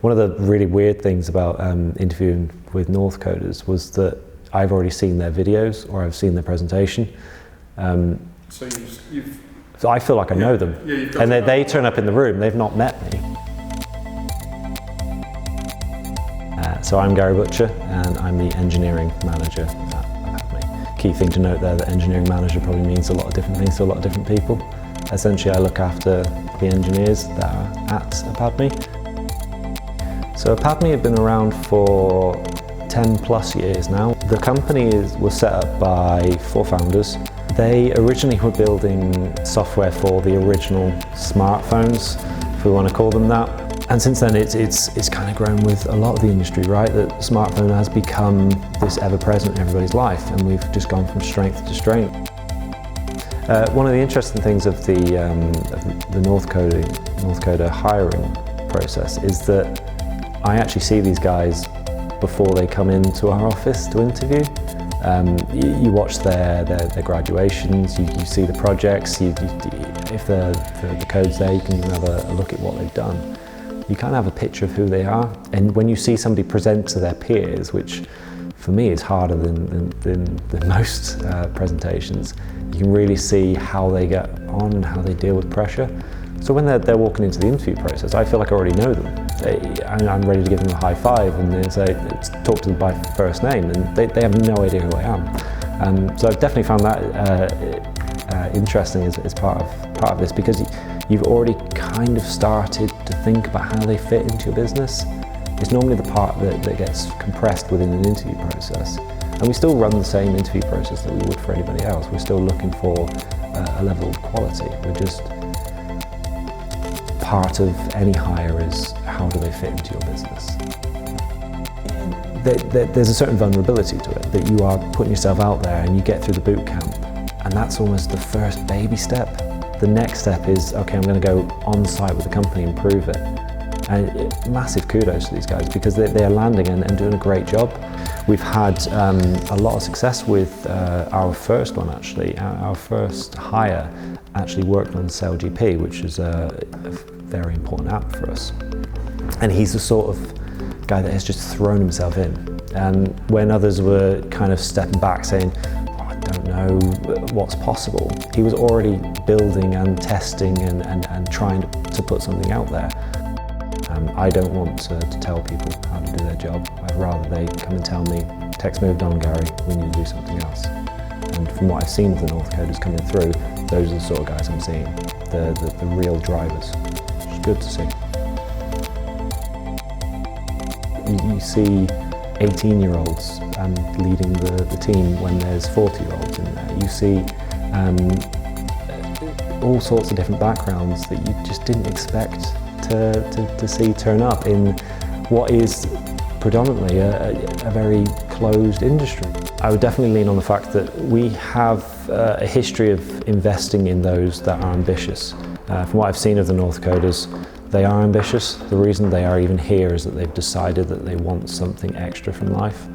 One of the really weird things about interviewing with Northcoders was that I've already seen their videos or I've seen their presentation. So So I feel like I know them. Yeah, And they turn up in the room, they've not met me. So I'm Gary Butcher and I'm the engineering manager at Apadmi. Key thing to note there, that engineering manager probably means a lot of different things to a lot of different people. Essentially I look after the engineers that are at Apadmi. So Apadmi have been around for 10 plus years now. The company was set up by 4 founders. They originally were building software for the original smartphones, if we want to call them that. And since then it's kind of grown with a lot of the industry, right? That smartphone has become this ever-present in everybody's life, and we've just gone from strength to strength. One of the interesting things of the Northcoder hiring process is that I actually see these guys before they come into our office to interview. You watch their graduations, you see the projects, if the code's there, you can even have a look at what they've done. You kind of have a picture of who they are, and when you see somebody present to their peers, which for me is harder than most presentations, you can really see how they get on and how they deal with pressure. So when they're walking into the interview process, I feel like I already know them. I'm ready to give them a high five and then say, talk to them by first name, and they have no idea who I am. So I've definitely found that interesting as part of this, because you've already kind of started to think about how they fit into your business. It's normally the part that gets compressed within an interview process. And we still run the same interview process that we would for anybody else. We're still looking for a level of quality. We're just, part of any hire is how do they fit into your business. There's a certain vulnerability to it, that you are putting yourself out there and you get through the boot camp, and that's almost the first baby step. The next step is, okay, I'm going to go on site with the company and prove it. And massive kudos to these guys, because they are landing and doing a great job. We've had a lot of success with our first one actually. Our first hire actually worked on Cell GP, which is a very important app for us. And he's the sort of guy that has just thrown himself in. And when others were kind of stepping back saying, oh, I don't know what's possible, he was already building and testing and trying to put something out there. I don't want to tell people how to do their job. I'd rather they come and tell me, tech's moved on, Gary, we need to do something else. And from what I've seen of the Northcoders coming through, those are the sort of guys I'm seeing, the real drivers, which is good to see. You see 18-year-olds leading the team when there's 40-year-olds in there. You see all sorts of different backgrounds that you just didn't expect to see turn up in what is predominantly a very closed industry. I would definitely lean on the fact that we have a history of investing in those that are ambitious. From what I've seen of the Northcoders, they are ambitious. The reason they are even here is that they've decided that they want something extra from life.